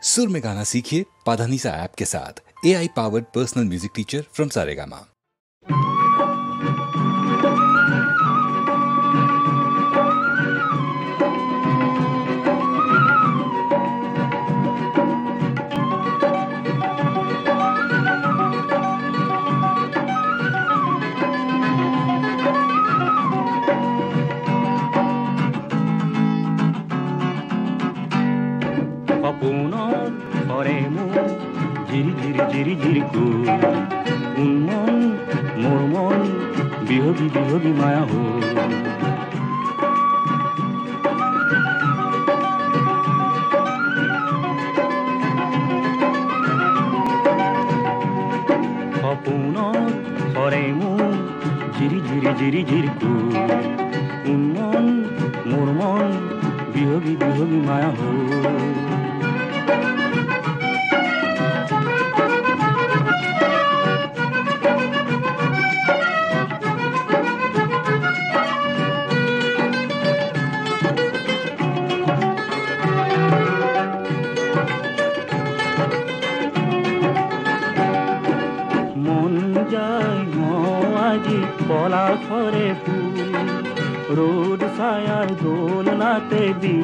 सुर में गाना सीखिए पाधानीसा ऐप के साथ। AI powered personal music teacher from Saregama. বিহগী বিহগী মায়া হো সপোনৰ সৰে মোৰ জিৰি জিৰি জিৰি জিৰি উন্মন মোৰ মন বিহগী বিহগী মায়া হো পলাশরে ফুল রোদ ছায়ার দোলনাতে দি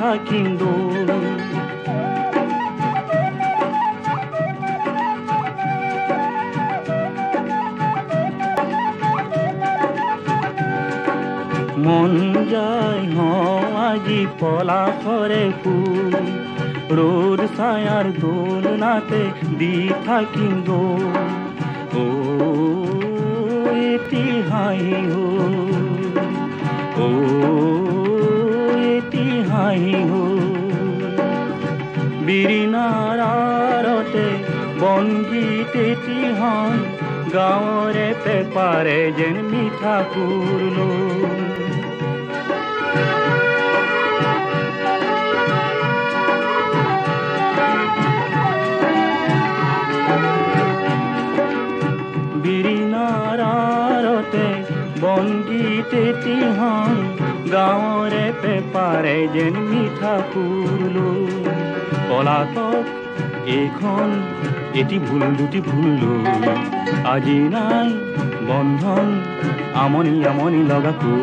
থাকিম দোল মন যায় আজি পলাশরে ফুল রোদ ছায়ার দোলনাতে দি থাকিম দোল ও এটি হাঁহি হো ও এটি হাঁহি হো বিৰিণাৰ আৰতে বনগীত এটি হন গাঁৱৰে পেপাৰে যেন মিঠা পুৰলো বনগীত এটি হন গাঁৱৰে পেপাৰে যেন মিঠা পুৰলো পলাতক এইখন এটি ভুল দুটি ভুললো আজি নাই বন্ধন আমনি আমনি লগাকো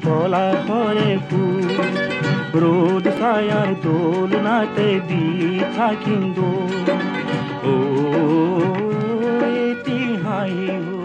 পলাশরে ফুল রোদ ছায়ার দোলনাতে দি থাকিম দোল ও এটি হাঁহি হো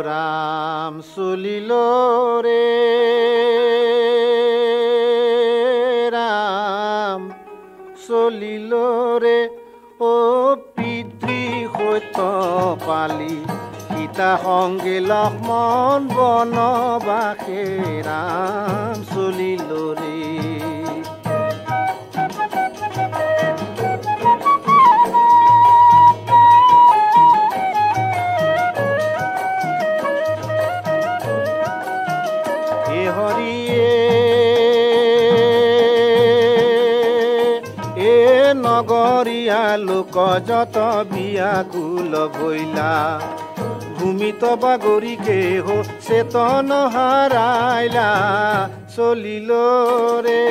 রাম চলিল রে রাম চলিল রে ও পিতৃ সত্য পালি সীতা সংগে লক্ষ্মণ বনবাসে ৰাম চলিল ৰে নগৰীয়া লোক যত বিয়াকুল ভৈলা ভূমিত বাগৰিকে হো চেতন হাৰাইলা চলিল ৰে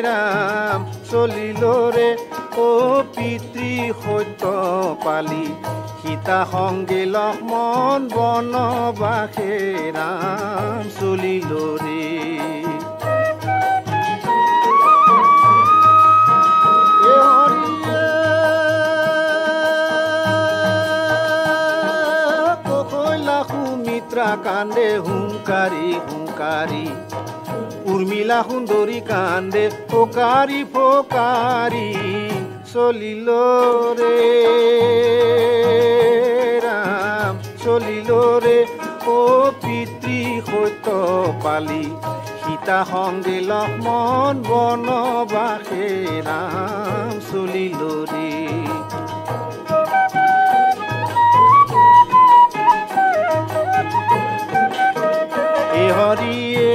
ৰাম চলিল ৰে ও পিতৃ সত্য পালি সীতা সংগে লক্ষ্মণ বনবাসে ৰাম চলিল ৰে কান্দে হুংকাৰি হুংকাৰি উৰ্মিলা সুন্দৰী কান্দে ফকাৰি ফকাৰি চলিল ৰে ৰাম চলিল ৰে ও পিতৃ সত্য পালি সীতা সংগে লক্ষ্মণ বনবাসে ৰাম চলিল ৰে হৰিয়ে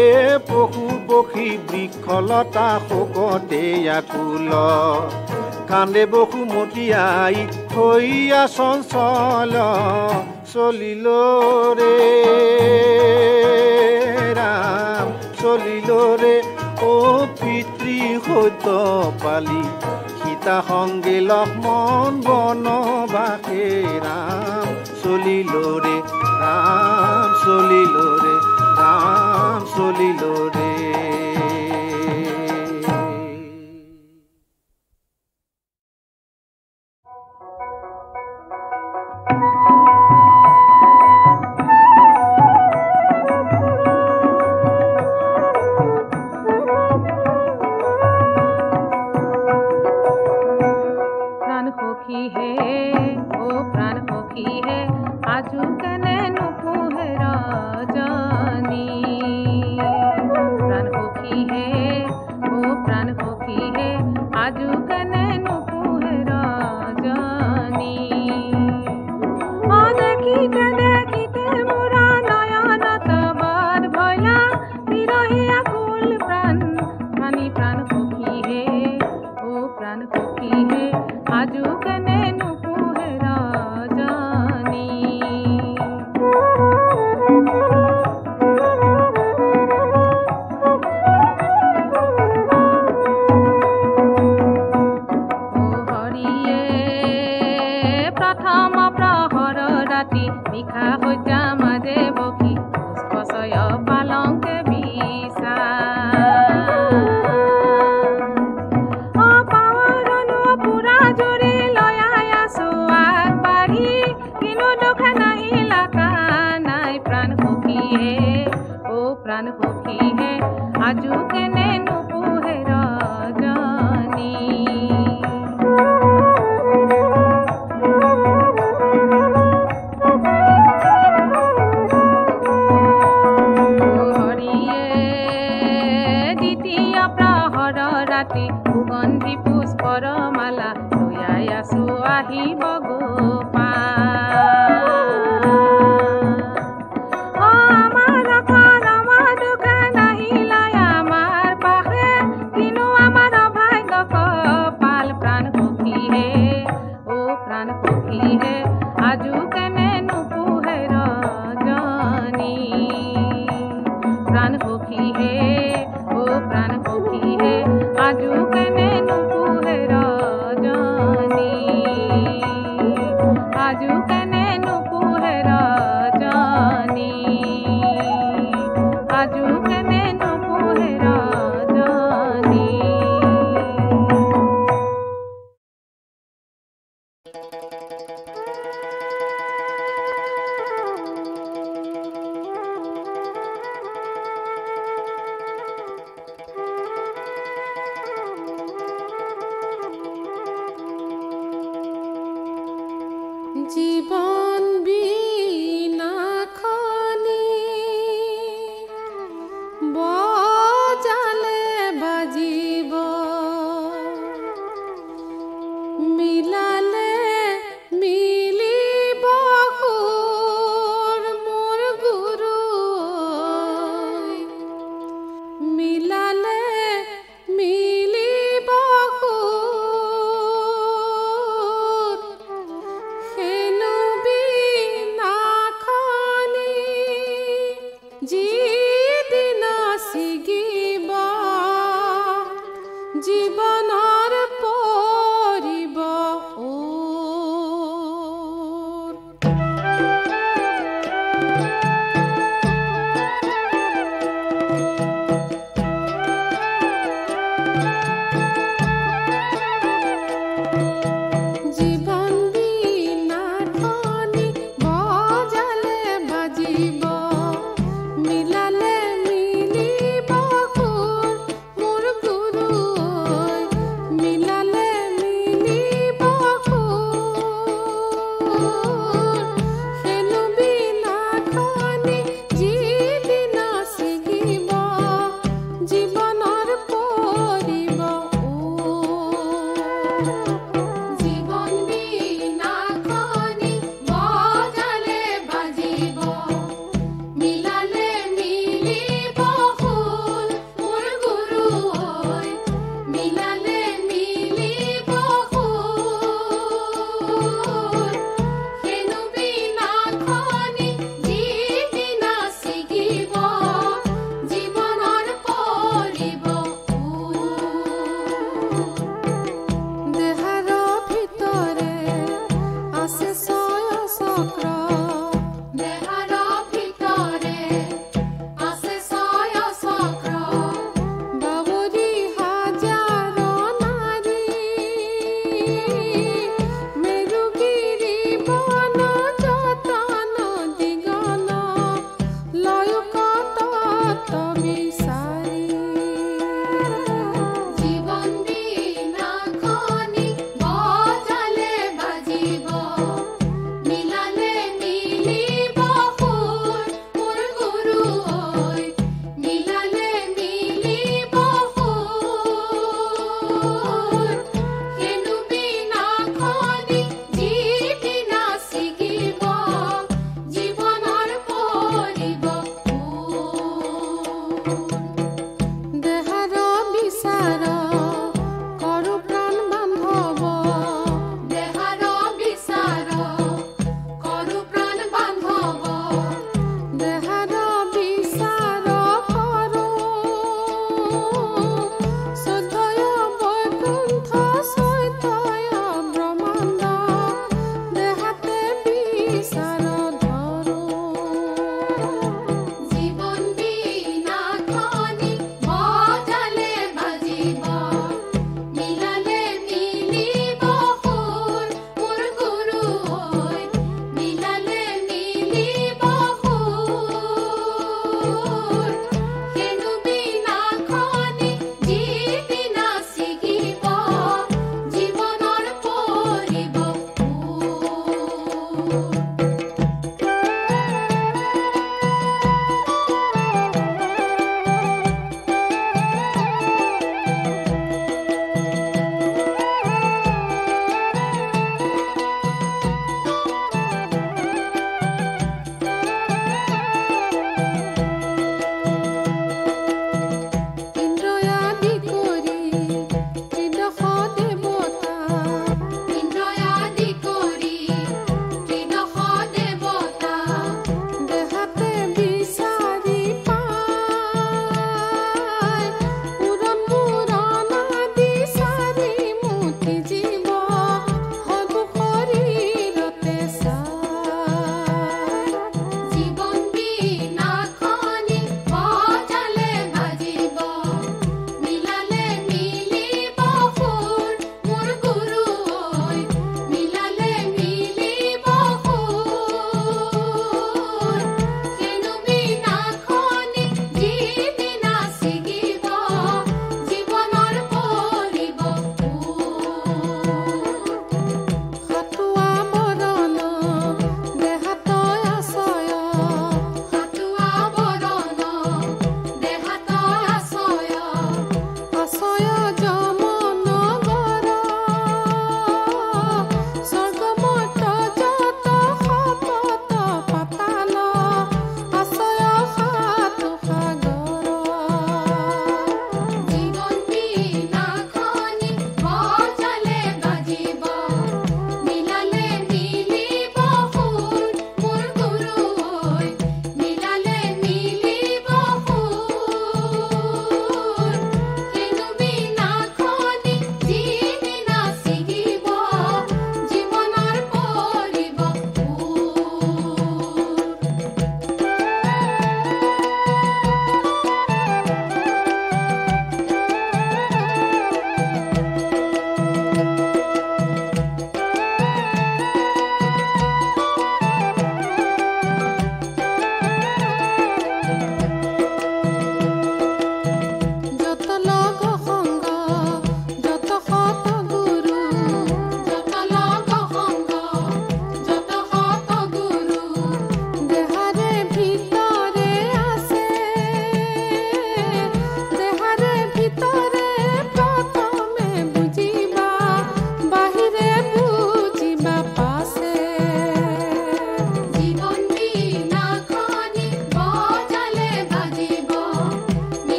এ পশু পক্ষী বৃক্ষলতা শোকতে আকুল কান্দে বসুমতী আই থৈয়া চঞ্চল চলিল ৰে ৰাম চলিল ৰে ও পিতৃ সত্য পালি সীতা সংগে লক্ষ্মণ বনবাসে ৰাম চলিল ৰে ৰাম চলিল ৰে ৰাম চলিল ৰে জীবন বিনা খনি বজালে বাজিব মিলালে মিলিব সুৰ মোৰ গুৰু মিলালে মিলিব সুৰ হেনো বিনা খনি যিদিন ছিগিব জীৱনৰ পৰিব ওৰ জীৱন বিনা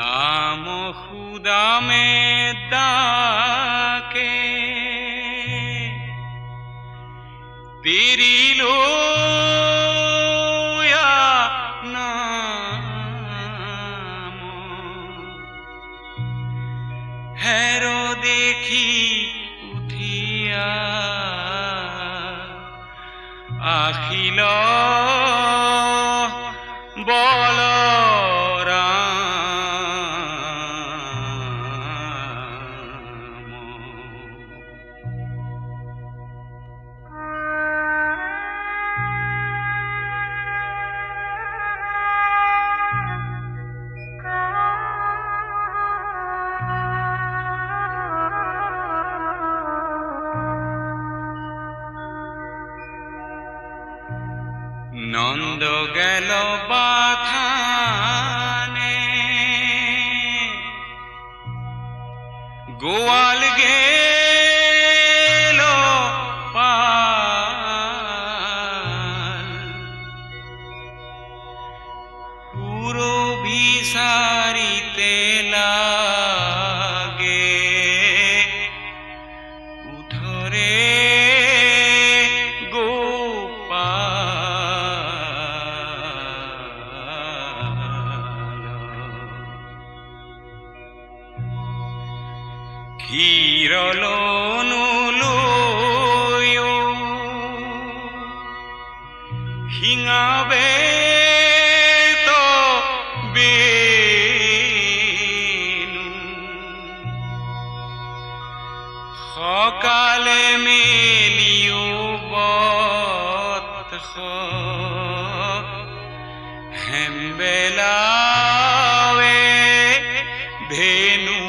দাম খুদামে ডাকে তিরিলো নাম হেরো দেখি উঠিয়া আখিল নন্দ গেল বাথানে গোয়াল গেল পাল পুরো ভিসারিতে লাগে উঠরে হিঙাবে তো বেনু সকালে মেলিও বত হেমবেলাৱে ভেনু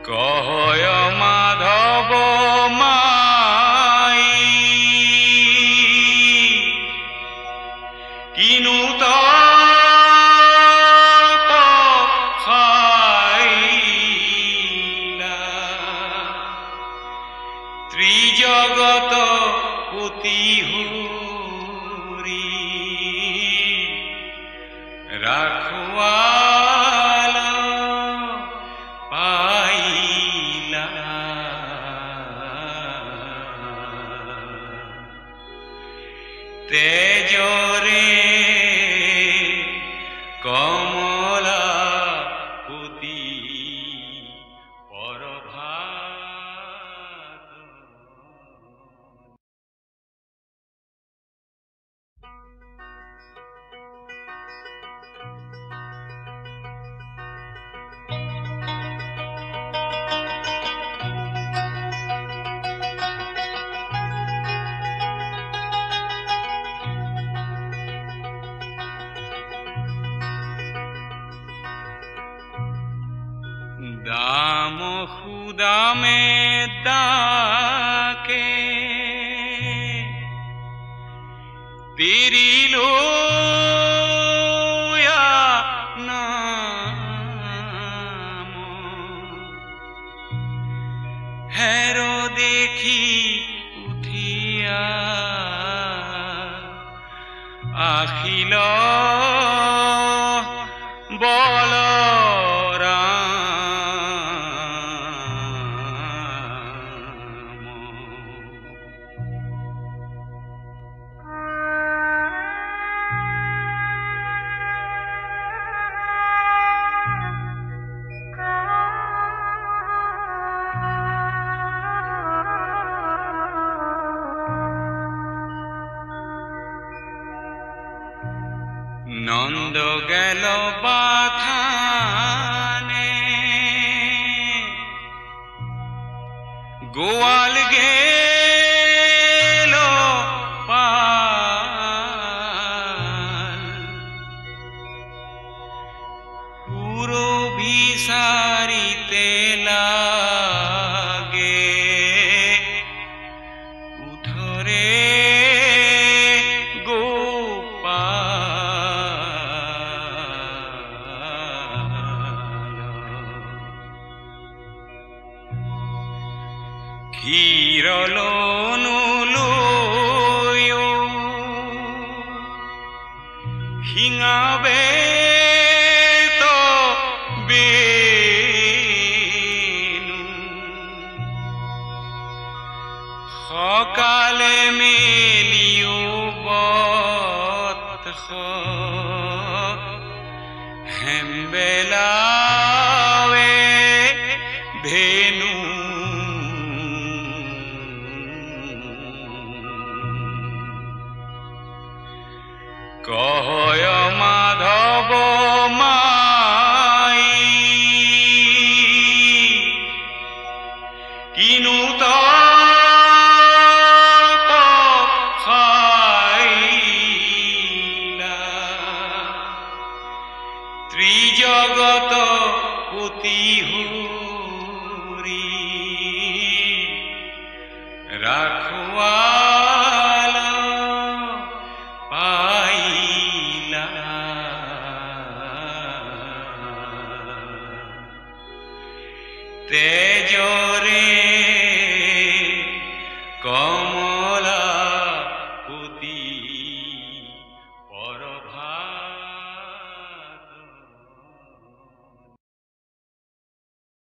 কহয় মাধব মাই কিনু তো খাইলা ত্রিজগত পতি হরি রাখুয়া তেজরে কমলা পুতি পরভাত দাম খুদামে ডাকে তিরিলো নাম হেরো দেখি উঠিয়া আখিল বল নন্দ গেল বাথানে গোয়াল গেল পাল পুরো ভিসারিতে লাগে উঠরে গোপাল ফিঙাবে তো বেনু সকালে মেলিও বত হেমবেলাৱে ভেনু কহয় মাধৱ মাই কিনু ত্ৰিজগত পুতি হুৰি ৰাখুয়াল পাইলা তেজৰে